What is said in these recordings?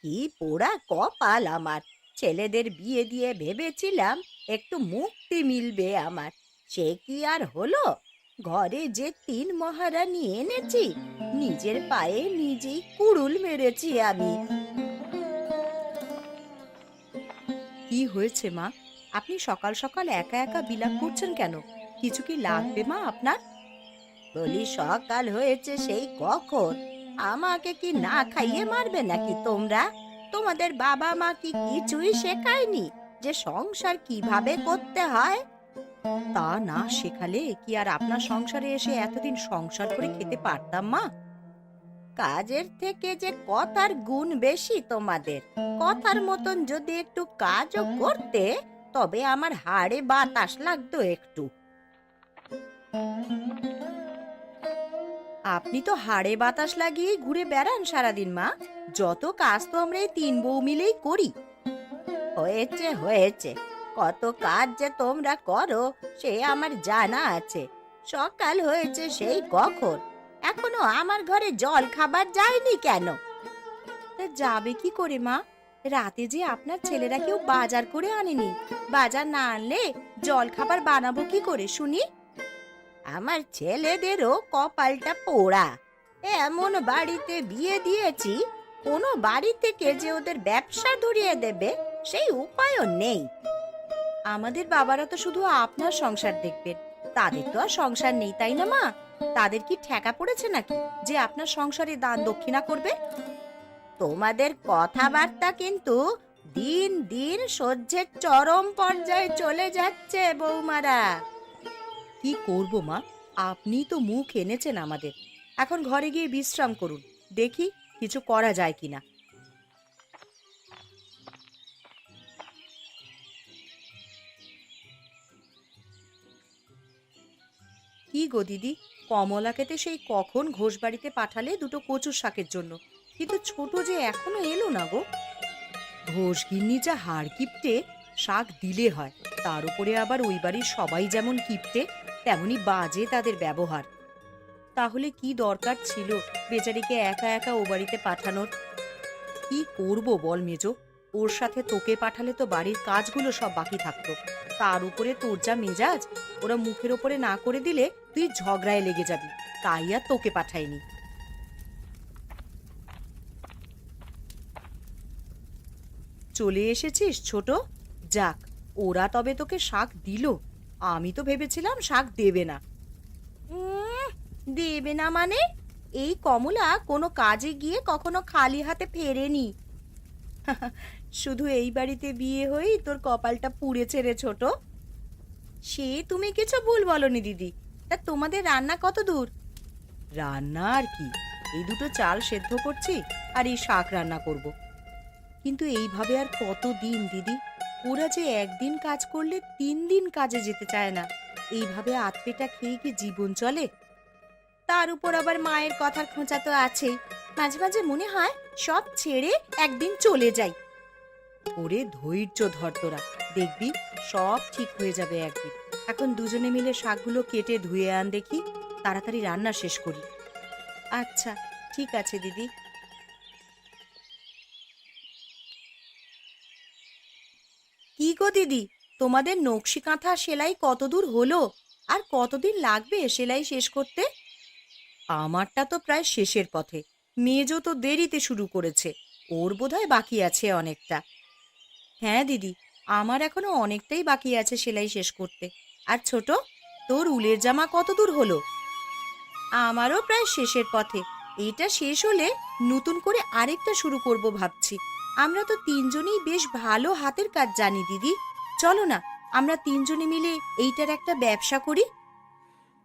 কি পোড়া কপাল আমার! ছেলেদের বিয়ে দিয়ে ভেবেছিলাম একটু মুক্তি মিলবে আমার, সে কি আর হলো? ঘরে যে ৩ মহারানী এনেছি, নিজের পায়ে নিজেই কুড়ুল মেরেছি আমি। কি হয়েছে মা? আপনি সকাল সকাল একা একা বিলাপ করছেন কেন? কিছু কি লাগবে মা আপনার? বলি, সকাল হয়েছে সেই কখন? আমাকে কি না খাইয়ে মারবে নাকি তোমরা? তোমাদের বাবা মা কি কিছুই শেখায়নি যে সংসার কিভাবে করতে হয়? তা না শেখালে কি আর আপনার সংসারে এসে এতদিন সংসার করে খেতে পারতাম মা? কাজের থেকে যে কথার গুণ বেশি তোমাদের। কথার মতন যদি একটু কাজও করতে, তবে আমার হাড়ে বাতাস লাগতো একটু। আপনি তো হাড়ে বাতাস লাগিয়েই ঘুরে বেড়ান সারাদিন মা। যত কাজ তো আমরা এই ৩ বউ মিলেই করি। হয়েছে হয়েছে, কত কাজ যে তোমরা করো সে আমার জানা আছে। সকাল হয়েছে সেই কখন, এখনো আমার ঘরে জল খাবার যায়নি কেন? তা যাবে কি করে মা? রাতে যে আপনার ছেলেরা কেউ বাজার করে আনেনি। বাজার না আনলে জল খাবার বানাবো কি করে শুনি? আমার ছেলেদেরও কপালটা পোড়া। এমন বাড়িতে বিয়ে দিয়েছি, কোনো বাড়ি থেকে যে ওদের ব্যবসা ধরিয়ে দেবে সেই উপায়ও নেই। আমাদের বাবারা তো শুধু আপনার সংসার দেখবেন, তাদের তো আর সংসার নেই, তাই না মা? তাদের কি ঠেকা পড়েছে নাকি যে আপনার সংসারে দান দক্ষিণা করবে? তোমাদের কথাবার্তা কিন্তু দিন দিন সহ্যের চরম পর্যায়ে চলে যাচ্ছে বৌমারা। কি করব মা, আপনি তো মুখ এনেছেন আমাদের। এখন ঘরে গিয়ে বিশ্রাম করুন, দেখি কিছু করা যায় কিনা। কি গো দিদি, কমলাকে সেই কখন ঘোষবাড়িতে পাঠালে দুটো কচুর শাকের জন্য, কিন্তু ছোট যে এখনো এলো না গো। ঘোষগিন্নি যা হাড় কিপটে, শাক দিলে হয়, তার উপরে আবার ওই বাড়ির সবাই যেমন কিপটে, তেমনি বাজে তাদের ব্যবহার। তাহলে কি দরকার ছিল বেচারিকে একা একা ও বাড়িতে পাঠানোর? কি করব বল মেজো, ওর সাথে তোকে পাঠালে তো বাড়ির কাজগুলো সব বাকি থাকতো। তার উপরে তোর যা মেজাজ, ওরা মুখের ওপরে না করে দিলে তুই ঝগড়ায় লেগে যাবি, তাই আর তোকে পাঠাইনি। চলে এসেছিস ছোট? যাক, ওরা তবে তোকে শাক দিল। আমি তো ভেবেছিলাম শাক দেবে না। উম, দেবে না মানে? এই কমলা কোনো কাজে গিয়ে কখনো খালি হাতে ফেরেনি। শুধু এই বাড়িতে বিয়ে হয়েই তোর কপালটা পুড়েছে রে ছোট। সে তুমি কিছু ভুল বলনি দিদি। তা তোমাদের রান্না কত দূর? রান্না আর কি, এই দুটো চাল সেদ্ধ করছি আর এই শাক রান্না করব। কিন্তু এইভাবে আর কত দিন দিদি? ওরা যে একদিন কাজ করলে ৩ দিন কাজে যেতে চায় না। এইভাবে আধপেটা খেয়ে কি জীবন চলে? তার উপর আবার মায়ের কথার খোঁচা তো আছেই। মাঝে মাঝে মনে হয় সব ছেড়ে একদিন চলে যাই। ওরে ধৈর্য ধর তোরা, দেখবি সব ঠিক হয়ে যাবে একদিন। এখন দুজনে মিলে শাকগুলো কেটে ধুয়ে আন দেখি, তাড়াতাড়ি রান্না শেষ করি। আচ্ছা, ঠিক আছে দিদি। কি গো দিদি, তোমাদের নকশি কাঁথা সেলাই কতদূর হলো? আর কতদিন লাগবে সেলাই শেষ করতে? আমারটা তো প্রায় শেষের পথে। মেজো তো দেরিতে শুরু করেছে, ওর বোধহয় বাকি আছে অনেকটা। হ্যাঁ দিদি, আমার এখনো অনেকটাই বাকি আছে সেলাই শেষ করতে। আর ছোট, তোর উলের জামা কতদূর হলো? আমারও প্রায় শেষের পথে। এটা শেষ হলে নতুন করে আরেকটা শুরু করব ভাবছি। আমরা তো ৩জনেই বেশ ভালো হাতের কাজ জানি দিদি। চলো না, আমরা ৩জনে মিলে এইটার একটা ব্যবসা করি।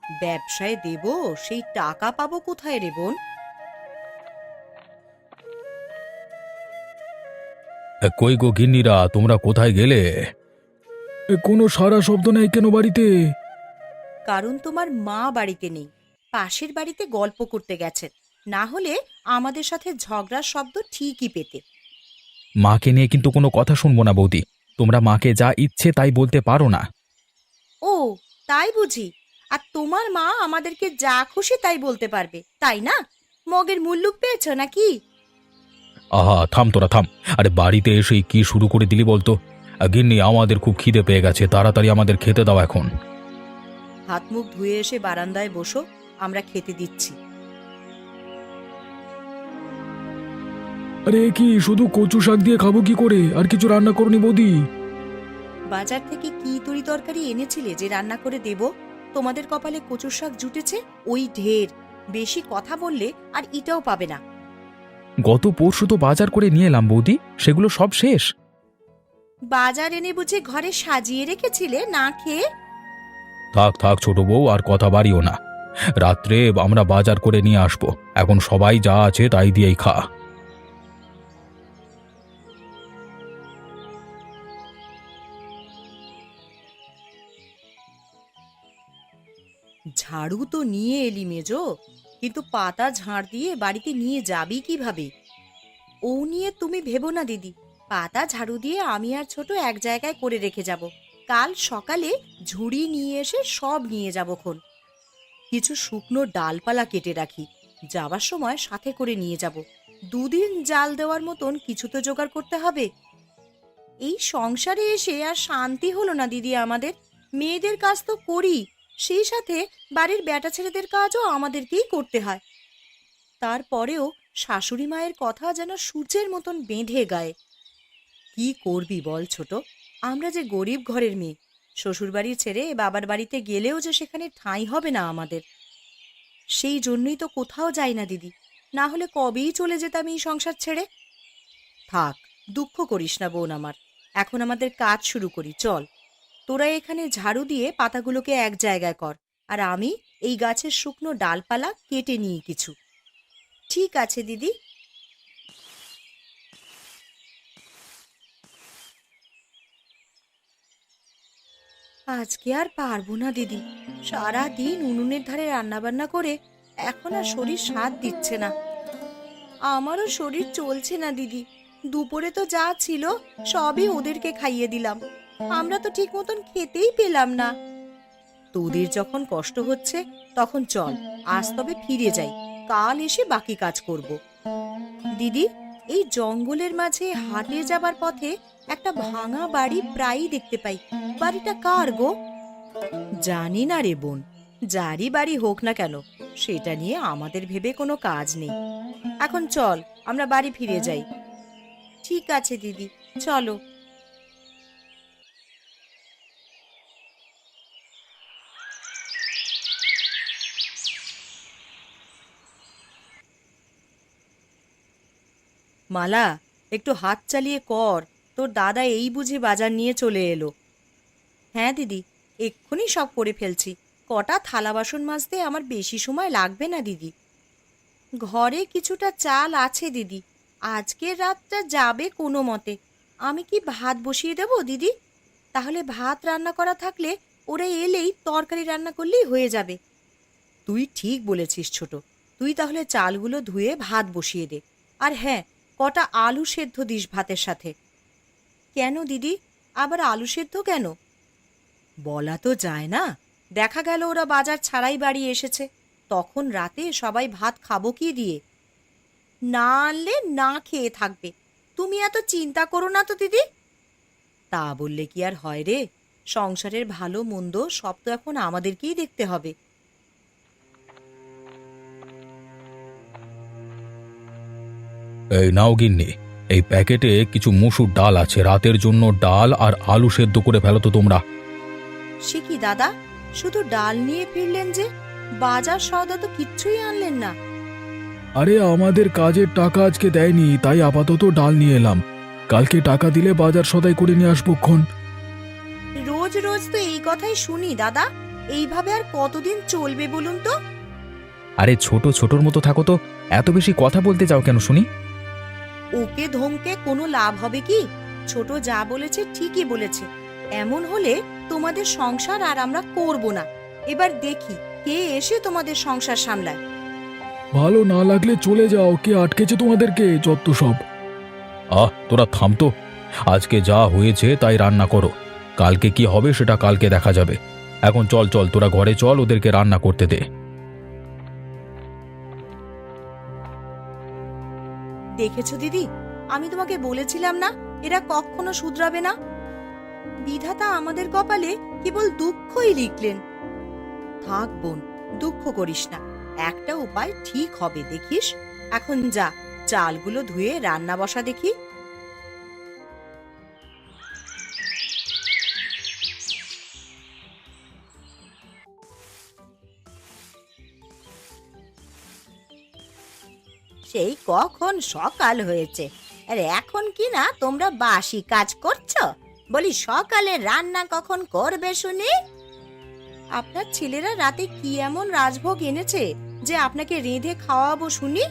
ব্যবসায় দেব, সেই টাকা পাবো কোথায় রে বোন? কই গো গিন্নিরা, তোমরা কোথায় গেলে? কোনো সারা শব্দ নেই কেন বাড়িতে? কারণ তোমার মা বাড়িতে নেই, পাশের বাড়িতে গল্প করতে গেছেন। না হলে আমাদের সাথে ঝগড়ার শব্দ ঠিকই পেতে। মাকে নিয়ে কিন্তু কোনো কথা শুনবো না বৌদি। তোমরা মাকে যা ইচ্ছে তাই বলতে পারো না। ও, তাই বুঝি? আর তোমার মা আমাদেরকে যা খুশি তাই বলতে পারবে, তাই না? মগের মুল্লুক পেয়েছো নাকি? আহা, থাম তোরা থাম। আরে বাড়িতে এসেই কি শুরু করে দিলি বলতো? গিন্নি, আমাদের খুব খিদে পেয়ে গেছে, তাড়াতাড়ি আমাদের খেতে দাও এখন। হাত মুখ ধুয়ে এসে বারান্দায় বসো, আমরা খেতে দিচ্ছি। আরে কি শুধু কচু শাক দিয়ে খাবো কি করে? আর কিছু রান্না করনি বৌদি? বাজার থেকে কি তরি তরকারি এনেছিলে যে রান্না করে দেব? তোমাদের কপালে কচুর শাক জুটেছে ওই ঢের। বেশি কথা বললে আর ইটাও পাবে না। গত পরশু তো বাজার করে নিয়ে এলাম বৌদি, সেগুলো সব শেষ। বাজার এনে বুঝে ঘরে সাজিয়ে রেখেছিলে না খেয়ে? থাক থাক ছোট বউ, আর কথা বাড়িও না। রাত্রে আমরা বাজার করে নিয়ে আসবো, এখন সবাই যা আছে তাই দিয়েই খা। ঝাড়ু তো নিয়ে এলি মেজো, কিন্তু পাতা ঝাড় দিয়ে বাড়িতে নিয়ে যাবি কিভাবে? ও নিয়ে তুমি ভেবো না দিদি, পাতা ঝাড়ু দিয়ে আমি আর ছোট এক জায়গায় করে রেখে যাব। কাল সকালে ঝুড়ি নিয়ে এসে সব নিয়ে যাবখন। কিছু শুকনো ডালপালা কেটে রাখি, যাবার সময় সাথে করে নিয়ে যাব। দুদিন জাল দেওয়ার মতন কিছু তো জোগাড় করতে হবে। এই সংসারে এসে আর শান্তি হলো না দিদি আমাদের। মেয়েদের কাজ তো করি, সেই সাথে বাড়ির বেটা ছেলেদের কাজও আমাদেরকেই করতে হয়। তারপরেও শাশুড়ি মায়ের কথা যেন সূর্যের মতন বেঁধে গায়ে। কি করবি বল ছোট, আমরা যে গরিব ঘরের মেয়ে, শ্বশুরবাড়ি ছেড়ে বাবার বাড়িতে গেলেও যে সেখানে ঠাঁই হবে না আমাদের। সেই জন্যই তো কোথাও যাই না দিদি, না হলে কবেই চলে যেতাম এই সংসার ছেড়ে। থাক, দুঃখ করিস না বোন আমার, এখন আমাদের কাজ শুরু করি চল। তোরা এখানে ঝাড়ু দিয়ে পাতাগুলোকে এক জায়গায় কর, আর আমি এই গাছের শুকনো ডালপালা কেটে নিই কিছু। ঠিক আছে দিদি। আজকে আর পারবো না দিদি, সারা দিন উনুনের ধারে রান্নাবান্না করে এখন আর শরীর সাথ দিচ্ছে না। আমারও শরীর চলছে না দিদি, দুপুরে তো যা ছিল সবই ওদেরকে খাইয়ে দিলাম, আমরা তো ঠিক মতন খেতেই পেলাম না। তোদের যখন কষ্ট হচ্ছে তখন চল আজ তবে ফিরে যাই, কাল এসে বাকি কাজ করব। দিদি, এই জঙ্গলের মাঝে হাটে যাবার পথে একটা ভাঙা বাড়ি প্রায়ই দেখতে পাই, বাড়িটা কার গো? জানি না রে বোন, যারই বাড়ি হোক না কেন সেটা নিয়ে আমাদের ভেবে কোনো কাজ নেই। এখন চল আমরা বাড়ি ফিরে যাই। ঠিক আছে দিদি, চলো। মালা, একটু হাত চালিয়ে কর, তোর দাদা এই বুঝি বাজার নিয়ে চলে এলো। হ্যাঁ দিদি, এক্ষুনি সব করে ফেলছি। কটা থালা বাসন মাজতে আমার বেশি সময় লাগবে না দিদি। ঘরে কিছুটা চাল আছে দিদি, আজকের রাতটা যাবে কোনো মতে। আমি কি ভাত বসিয়ে দেবো দিদি? তাহলে ভাত রান্না করা থাকলে ওরা এলেই তরকারি রান্না করলেই হয়ে যাবে। তুই ঠিক বলেছিস ছোট, তুই তাহলে চালগুলো ধুয়ে ভাত বসিয়ে দে। আর হ্যাঁ, কটা আলু সেদ্ধ দিস ভাতের সাথে। কেন দিদি, আবার আলু সেদ্ধ কেন? বলা তো যায় না, দেখা গেল ওরা বাজার ছাড়াই বাড়ি এসেছে, তখন রাতে সবাই ভাত খাবো কি দিয়ে? না আনলে না খেয়ে থাকবে, তুমি এত চিন্তা করো না তো দিদি। তা বললে কি আর হয় রে, সংসারের ভালো মন্দ সব তো এখন আমাদেরকেই দেখতে হবে। এই নাও গিন্নি, এই প্যাকেটে কিছু মসুর ডাল আছে, রাতের জন্য ডাল আর আলু সেদ্ধ করে ফেলো তো তোমরা। সে কি দাদা, শুধু ডাল নিয়ে ফিরলেন যে, বাজার সওদা তো কিচ্ছুই আনলেন না। আরে আমাদের কাজের টাকা আজকে দেয়নি, তাই আপাতত ডাল নিয়ে এলাম। কালকে টাকা দিলে বাজার সদাই করে নিয়ে আসবোক্ষণ। রোজ রোজ তো এই কথাই শুনি দাদা, এইভাবে আর কতদিন চলবে বলুন তো? আরে ছোট ছোটর মতো থাকো তো, এত বেশি কথা বলতে যাও কেন শুনি? ওকে ধমকে কোনো লাভ হবে কি? ছোট যা বলেছে ঠিকই বলেছে। এমন হলে তোমাদের সংসার আর আমরা করব না। এবার দেখি কে এসে তোমাদের সংসার সামলায়। ভালো না লাগলে চলে যাও, কে আটকেছে তোমাদেরকে? যত সব। তোরা থাম তো, আজকে যা হয়েছে তাই রান্না করো, কালকে কি হবে সেটা কালকে দেখা যাবে। এখন চল চল, তোরা ঘরে চল, ওদেরকে রান্না করতে দে। দেখেছো দিদি, আমি তোমাকে বলেছিলাম না এরা কখনো শুধরাবে না। বিধাতা আমাদের কপালে কেবল দুঃখই লিখলেন। থাক বোন, দুঃখ করিস না, একটা উপায় ঠিক হবে দেখিস। এখন যা, চালগুলো ধুয়ে রান্না বসা দেখি। সেই কখন সকাল হয়েছে, আর এখন কি না তোমরা বাসি কাজ করছো? বলি সকালে রান্না কখন করবে শুনি? আপনার ছেলেরা রাতে কি এমন রাজভোগ এনেছে যে আপনাকে রেঁধে খাওয়াবো শুনি?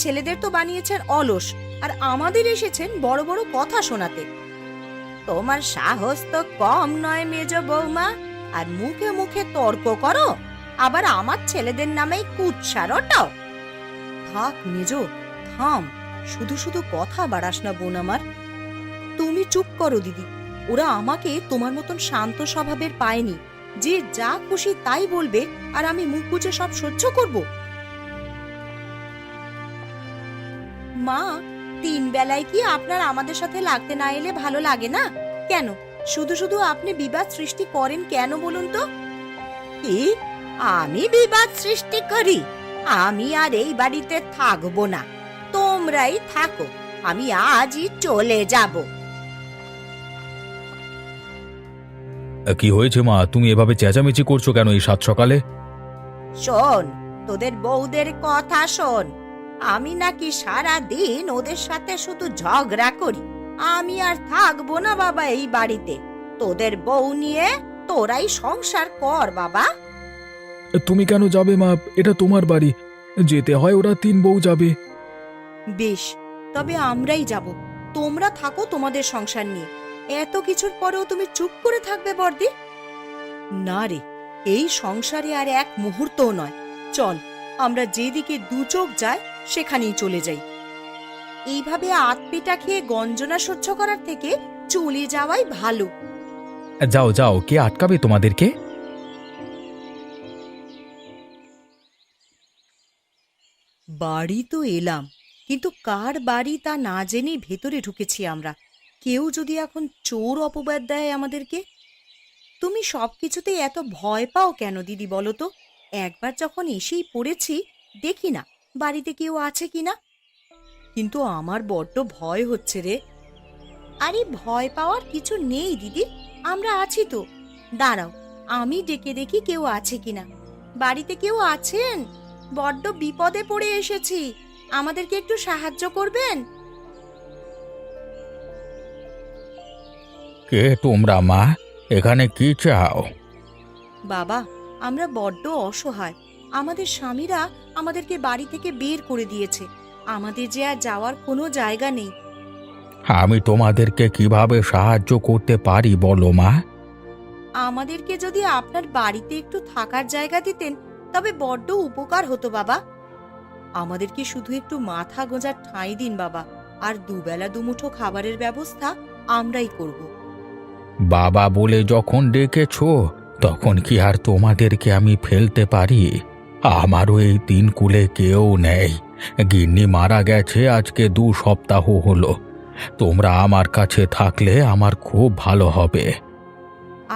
ছেলেদের তো বানিয়েছেন অলস, আর আমাদের এসেছেন বড় বড় কথা শোনাতে। তোমার সাহস তো কম নয় মেজ বৌমা, আর মুখে মুখে তর্ক করো, আবার আমার ছেলেদের নামেই কুৎসারটাও। থাক মেজো, থাম, শুধু শুধু কথা বাড়াস না বোন আমার। তুমি চুপ করো দিদি, ওরা আমাকে তোমার মতন শান্ত স্বভাবের পায়নি যে যা খুশি তাই বলবে আর আমি মুখ বুজে সব সহ্য করব। মা, তিন বেলায় কি আপনার আমাদের সাথে লাগতে না এলে ভালো লাগে না? কেন শুধু শুধু আপনি বিবাদ সৃষ্টি করেন কেন বলুন তো? কি, আমি বিবাদ সৃষ্টি করি? আমি আর এই বাড়িতে থাকবো না, তোমরাই থাকো, আমি আজই চলে যাব। কি হয়েছে মা, তুমি এভাবে চেঁচামেচি করছো কেন এই সাত সকালে? শোন, তোদের বউদের কথা শোন। আমি নাকি সারা দিন ওদের সাথে শুধু ঝগড়া করি। আমি আর থাকবো না বাবা এই বাড়িতে। তোদের বউ নিয়ে তোরাই সংসার কর বাবা। তুমি কেন যাবে মা, এটা তোমার বাড়ি, যেতে হয় ওরা তিন বউ যাবে। বেশ, তবে আমরাই যাব, তোমরা থাকো তোমাদের সংসার নিয়ে। এত কিছুর পরেও তুমি চুপ করে থাকবে বর্দি? না রে, এই সংসারে আর এক মুহূর্তও নয়। চল, আমরা যেদিকে দু চোখ যায় সেখানেই চলে যাই। এইভাবে আতপেটা খেয়ে গঞ্জনা সহ্য করার থেকে চলে যাওয়াই ভালো। যাও যাও, কে আটকাবে তোমাদেরকে? বাড়ি তো এলাম, কিন্তু কার বাড়ি তা না জেনেই ভেতরে ঢুকেছি আমরা। কেউ যদি এখন চোর অপবাদ দেয় আমাদেরকে। তুমি সবকিছুতেই এত ভয় পাও কেন দিদি বলো তো? একবার যখন এসেই পড়েছি, দেখি না বাড়িতে কেউ আছে কিনা। কিন্তু আমার বড্ড ভয় হচ্ছে রে। আরে ভয় পাওয়ার কিছু নেই দিদি, আমরা আছি তো। দাঁড়াও, আমি ডেকে দেখি কেউ আছে কিনা। বাড়িতে কেউ আছেন? বড্ড বিপদে পড়ে এসেছি, আমাদেরকে একটু সাহায্য করবেন? কে তোমরা মা, এখানে কি চাও? বাবা, আমরা বড্ড অসহায়। আমাদের স্বামীরা আমাদেরকে বাড়ি থেকে বের করে দিয়েছে। আমাদের যে আর যাওয়ার কোনো জায়গা নেই। আমি তোমাদেরকে কিভাবে সাহায্য করতে পারি বলো মা? আমাদেরকে যদি আপনার বাড়িতে একটু থাকার জায়গা দিতেন তবে বড্ড উপকার হতো বাবা। আমাদেরকে শুধু একটু মাথা গোঁজার ঠাঁই দিন বাবা, আর দুবেলা দুমুঠো খাবারের ব্যবস্থা আমরাই করব। বাবা বলে যখন ডেকেছো, তখন কি আর তোমাদেরকে আমি ফেলতে পারি? আমারও এই তিন কুলে কেউ নেই। গিন্নি মারা গেছে আজকে 2 সপ্তাহ হলো। তোমরা আমার কাছে থাকলে আমার খুব ভালো হবে।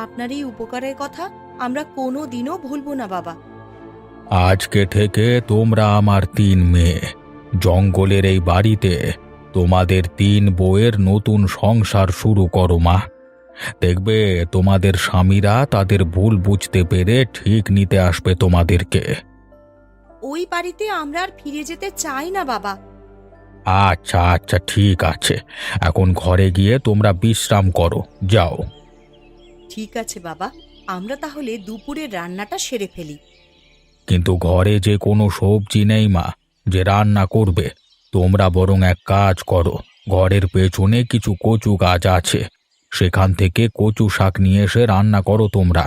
আপনার এই উপকারের কথা আমরা কোনো দিনও ভুলব না বাবা। আজকে থেকে তোমরা আমার 3 মেয়ে। জঙ্গলের এই বাড়িতে তোমাদের 3 বউয়ের নতুন সংসার শুরু করো মা। দেখবে তোমাদের স্বামীরা তাদের ভুল বুঝতে পেরে ঠিক নিতে আসবে তোমাদেরকে। ওই বাড়িতে আমরা আর ফিরে যেতে চাই না বাবা। আচ্ছা আচ্ছা, ঠিক আছে, এখন ঘরে গিয়ে তোমরা বিশ্রাম করো, যাও। ঠিক আছে বাবা, আমরা তাহলে দুপুরের রান্নাটা সেরে ফেলি। কিন্তু ঘরে যে কোনো সবজি নেই মা, যে রান্না করবে। তোমরা বরং এক কাজ করো, ঘরের পেছনে কিছু কচু গাছ আছে, সেখান থেকে কচু শাক নিয়ে এসে রান্না করো তোমরা।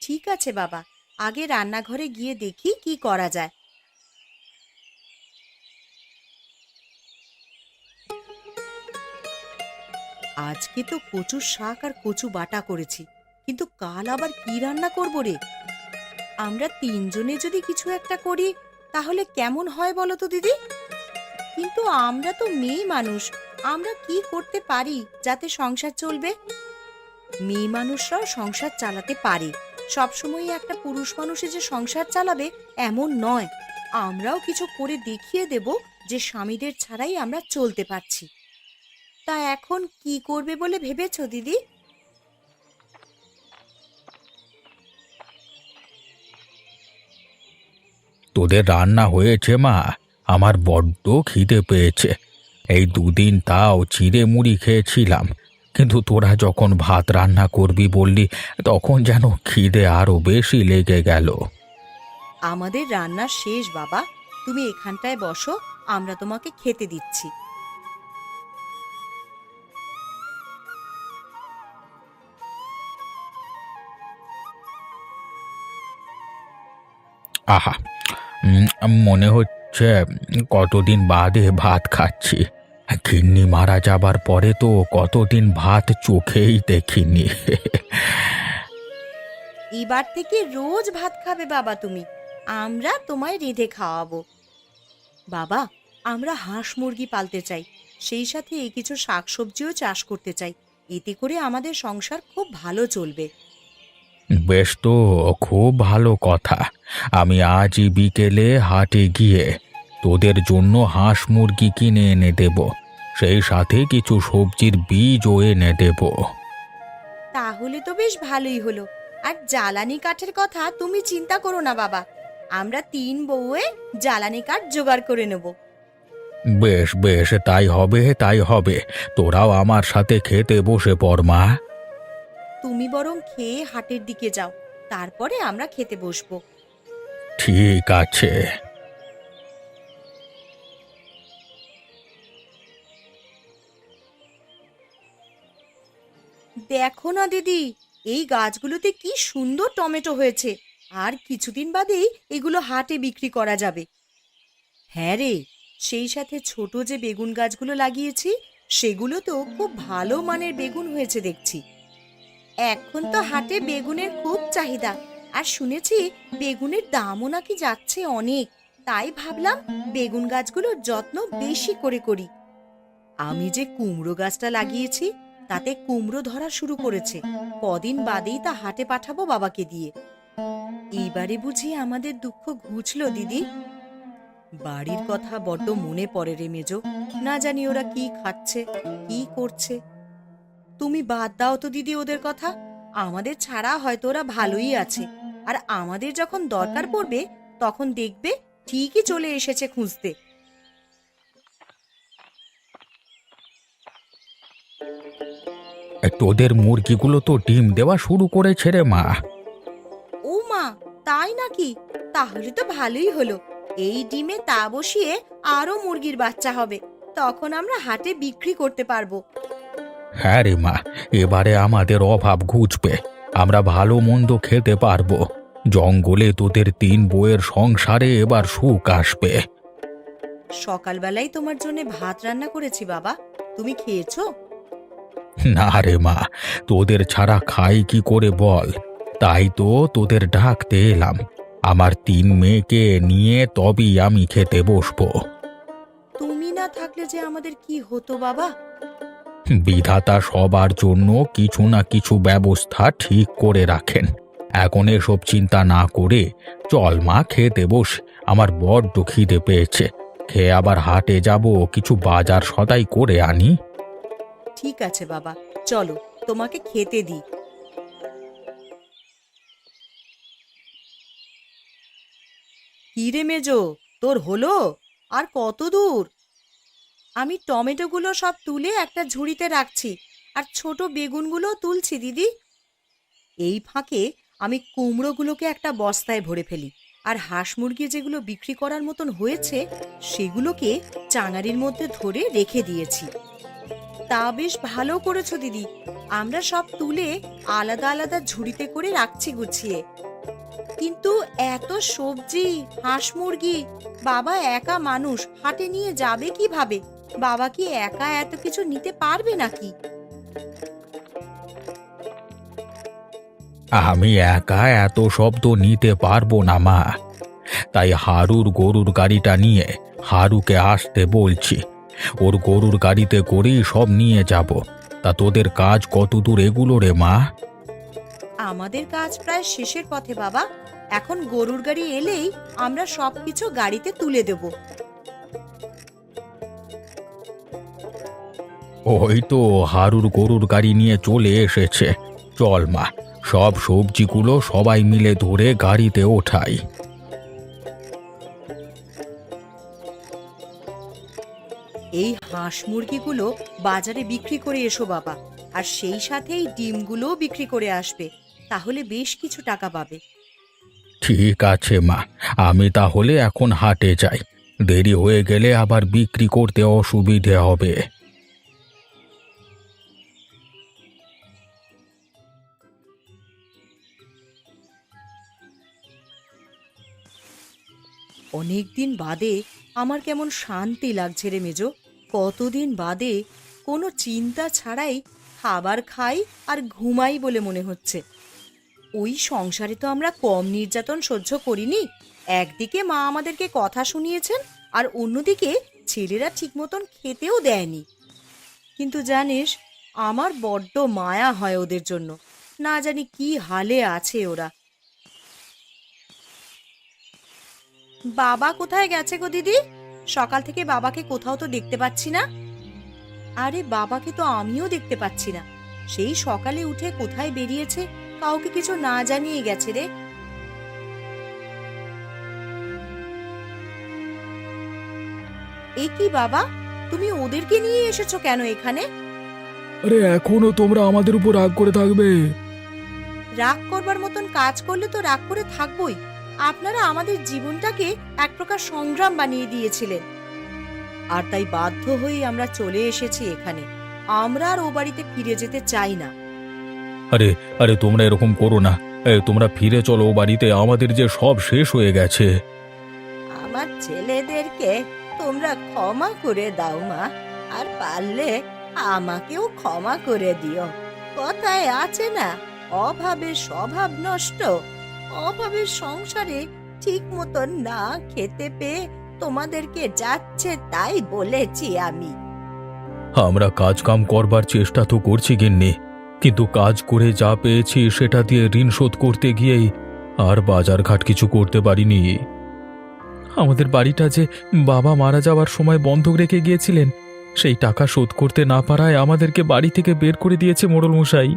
ঠিক আছে বাবা, আগে রান্নাঘরে গিয়ে দেখি কি করা যায়। আজকে তো কচু শাক আর কচু বাটা করেছি, কিন্তু কাল আবার কি রান্না করব রে? আমরা 3 জনে যদি কিছু একটা করি তাহলে কেমন হয় বলো তো দিদি? কিন্তু আমরা তো মেয়ে মানুষ, আমরা কি করতে পারি যাতে সংসার চলবে? মেয়ে মানুষরাও সংসার চালাতে পারে, সবসময় একটা পুরুষ মানুষে যে সংসার চালাবে এমন নয়। আমরাও কিছু করে দেখিয়ে দেব যে স্বামীদের ছাড়াই আমরা চলতে পারছি। তা এখন কি করবে বলে ভেবেছো দিদি? তোদের রান্না হয়েছে মা? আমার বড্ড খিদে পেয়েছে। এই দুদিন তাও চিড়ে মুড়ি খেয়েছিলাম, কিন্তু তোরা যখন ভাত রান্না করবি বললি তখন যেন খিদে আরো বেশি লেগে গেল। আমাদের রান্না শেষ বাবা, তুমি এখানটায় বসো, আমরা তোমাকে খেতে দিচ্ছি। আহা, মনে হচ্ছে কতদিন বাদে ভাত খাচ্ছি। গিন্নি মারা যাবার পরে তো কতদিন ভাত চোখেই দেখিনি। এবার থেকে রোজ ভাত খাবে বাবা তুমি, আমরা তোমায় রেঁধে খাওয়াবো। বাবা, আমরা হাঁস মুরগি পালতে চাই, সেই সাথে কিছু শাকসবজিও চাষ করতে চাই। এতে করে আমাদের সংসার খুব ভালো চলবে। বেশ, তো খুব ভালো কথা। আমি আজই বিকেলে হাটে গিয়ে তোদের জন্য হাঁস মুরগি কিনে এনে দেব, সেই সাথে কিছু সবজির বীজও এনে দেব। তাহলে তো বেশ ভালোই হলো। আর জ্বালানি কাঠের কথা তুমি চিন্তা করো না বাবা, আমরা 3 বউয়ে জ্বালানি কাঠ জোগাড় করে নেব। বেশ বেশ, তাই হবে তাই হবে। তোরাও আমার সাথে খেতে বসে পড় মা। তুমি বরং খেয়ে হাটের দিকে যাও, তারপরে আমরা খেতে বসবো। ঠিক আছে। দেখো না দিদি, এই গাছগুলোতে কি সুন্দর টমেটো হয়েছে, আর কিছুদিন বাদেই এগুলো হাটে বিক্রি করা যাবে। হ্যাঁ রে, সেই সাথে ছোট যে বেগুন গাছগুলো লাগিয়েছি সেগুলোতেও খুব ভালো মানের বেগুন হয়েছে দেখছি। এখন তো হাটে বেগুনের খুব চাহিদা, আর শুনেছি বেগুনের দামও নাকি যাচ্ছে অনেক। তাই ভাবলাম বেগুন গাছগুলোর যত্ন বেশি করে করি। আমি যে কুমড়ো গাছটা লাগিয়েছি তাতে কুমড়ো ধরা শুরু করেছে, কদিন বাদেই তা হাটে পাঠাবো বাবাকে দিয়ে। এইবারে বুঝি আমাদের দুঃখ ঘুচলো দিদি? বাড়ির কথা বড্ড মনে পড়ে রে মেজো, না জানি ওরা কি খাচ্ছে কি করছে। তুমি বাদ দাও তো দিদি ওদের কথা, আমাদের ছাড়া হয়তো ওরা ভালোই আছে, আর আমাদের যখন দরকার পড়বে তখন দেখবে ঠিকই চলে এসেছে খুঁজতে। তোদের মুরগিগুলো তো ডিম দেওয়া শুরু করেছে রে মা। ও মা, তাই নাকি? তাহলে তো ভালোই হলো, এই ডিমে তা বসিয়ে আরো মুরগির বাচ্চা হবে, তখন আমরা হাটে বিক্রি করতে পারবো। হ্যাঁ রে মা, এবারে আমাদের অভাব ঘুচবে, আমরা ভালো মন্দ খেতে পারবো। জঙ্গলে তোদের 3 বউয়ের সংসারে এবার সুখ আসবে। সকালবেলায় তোমার জন্য ভাত রান্না করেছি বাবা, তুমি খেয়েছো? না রে মা, তোদের ছাড়া খাই কি করে বল? তাই তো তোদের ডাকতে এলাম। আমার 3 মেয়েকে নিয়ে তবেই আমি খেতে বসবো। তুমি না থাকলে যে আমাদের কি হতো বাবা? বিধাতা সবার জন্য কিছু না কিছু ব্যবস্থা ঠিক করে রাখেন। এখন এসব চিন্তা না করে চল মা, খেতে বস। আমার বড্ড খিদে পেয়েছে, খেয়ে আবার হাটে যাব, কিছু বাজার সদাই করে আনি। ঠিক আছে বাবা, চলো তোমাকে খেতে দিই। কি রে মেজো, তোর হলো? আর কত দূর? আমি টমেটোগুলো সব তুলে একটা ঝুড়িতে রাখছি, আর ছোট বেগুনগুলো তুলছি দিদি। এই ফাঁকে আমি কুমড়োগুলোকে একটা বস্তায় ভরে ফেলি, আর হাঁস মুরগি যেগুলো বিক্রি করার মতন হয়েছে সেগুলোকে চাঙারির মধ্যে ধরে রেখে দিয়েছি। তা বেশ ভালো করেছো দিদি, আমরা সব তুলে আলাদা আলাদা ঝুড়িতে করে রাখছি গুছিয়ে। কিন্তু এত সবজি, হাঁস মুরগি, বাবা একা মানুষ, হাটে নিয়ে যাবে কিভাবে? বাবা কি একা এত কিছু নিতে পারবে নাকি? আমি একা এত শব্দ নিতে পারবো না মা, তাই হারুর গরুর গাড়িটা নিয়ে হারুকে আসতে বলছি। ওর গরুর গাড়িতে করেই সব নিয়ে যাব। তা তোদের কাজ কত দূর এগুলো রে মা? আমাদের কাজ প্রায় শেষের পথে বাবা। এখন গরুর গাড়ি এলেই আমরা সবকিছু গাড়িতে তুলে দেব। ওই তো হারুর গরুর গাড়ি নিয়ে চলে এসেছে। চল মা, সব সবজিগুলো সবাই মিলে ধরে গাড়িতে ওঠাই। এই হাঁস মুরগিগুলো বাজারে বিক্রি করে এসো বাবা, আর সেই সাথেই ডিমগুলোও বিক্রি করে আসবে। তাহলে বেশ কিছু টাকা পাবে। ঠিক আছে মা, আমি তাহলে এখন হাটে যাই। দেরি হয়ে গেলে আবার বিক্রি করতে অসুবিধে হবে। অনেকদিন বাদে আমার কেমন শান্তি লাগছে রে মেজো। কতদিন বাদে কোনো চিন্তা ছাড়াই খাবার খাই আর ঘুমাই বলে মনে হচ্ছে। ওই সংসারে তো আমরা কম নির্যাতন সহ্য করিনি। একদিকে মা আমাদেরকে কথা শুনিয়েছেন, আর অন্যদিকে ছেলেরা ঠিক মতন খেতেও দেয়নি। কিন্তু জানিস, আমার বড্ড মায়া হয় ওদের জন্য। না জানি কি হালে আছে ওরা। বাবা কোথায় গেছে গো দিদি? সকাল থেকে বাবাকে কোথাও তো দেখতে পাচ্ছি না। আরে বাবাকে তো আমিও দেখতে পাচ্ছি না। সেই সকালে উঠে কোথায় বেরিয়েছে, কাউকে কিছু না জানিয়ে গেছে রে। এ কি বাবা, তুমি ওদেরকে নিয়ে এসেছো কেন এখানে? আরে এখনো তোমরা আমাদের উপর রাগ করে থাকবে? রাগ করবার মতন কাজ করলে তো রাগ করে থাকবোই। আপনারা আমাদের জীবনটাকে এক প্রকার সংগ্রাম বানিয়ে দিয়েছিলেন, আর তাই বাধ্য হয়েই আমরা চলে এসেছি এখানে। আমরা আর ও বাড়িতে ফিরে যেতে চাই না। আরে আরে তোমরা এরকম করো না। তোমরা ফিরে চলো বাড়িতে, আমাদের যে সব শেষ হয়ে গেছে। আমার ছেলেদেরকে তোমরা ক্ষমা করে দাও মা, আর পারলে আমাকেও ক্ষমা করে দিও। কথায় আছে না, অভাবের স্বভাব নষ্ট। অভাবের সংসারে ঠিক মতন না খেতে পেয়ে তোমাদেরকে যাচ্ছে তাই বলেছি আমি। আমরা কাজ কাম করবার চেষ্টা তো করছি গিন্নি, কিন্তু কাজ করে যা পেয়েছি সেটা দিয়ে ঋণ শোধ করতে গিয়েই আর বাজারঘাট কিছু করতে পারিনি। আমাদের বাড়িটা যে বাবা মারা যাওয়ার সময় বন্ধক রেখে গিয়েছিলেন, সেই টাকা শোধ করতে না পারায় আমাদেরকে বাড়ি থেকে বের করে দিয়েছে মোড়ল মশাই।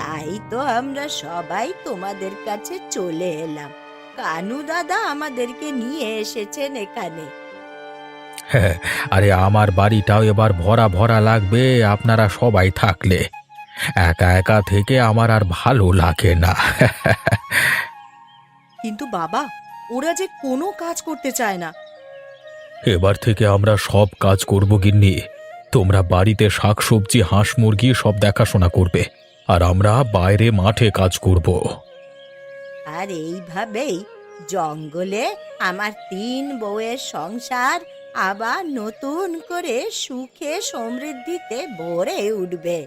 তাই তো আমরা সবাই তোমাদের কাছে চলে এলাম। কানু দাদা আমাদেরকে নিয়ে এসেছেন এখানে। হ্যাঁ, আরে আমার বাড়িটাও এবার ভরা ভরা লাগবে আপনারা সবাই থাকলে। একা একা থেকে আমার আর ভালো লাগে না। কিন্তু বাবা, ওরা যে কোনো কাজ করতে চায় না। এবার থেকে আমরা সব কাজ করব গিন্নি। তোমরা বাড়িতে শাকসবজি হাঁস মুরগি সব দেখাশোনা করবে, আর আমরা বাইরে মাঠে কাজ করব। আর এইভাবেই জঙ্গলে আমার 3 বউয়ের সংসার আবার নতুন করে সুখে সমৃদ্ধিতে ভরে উঠবে।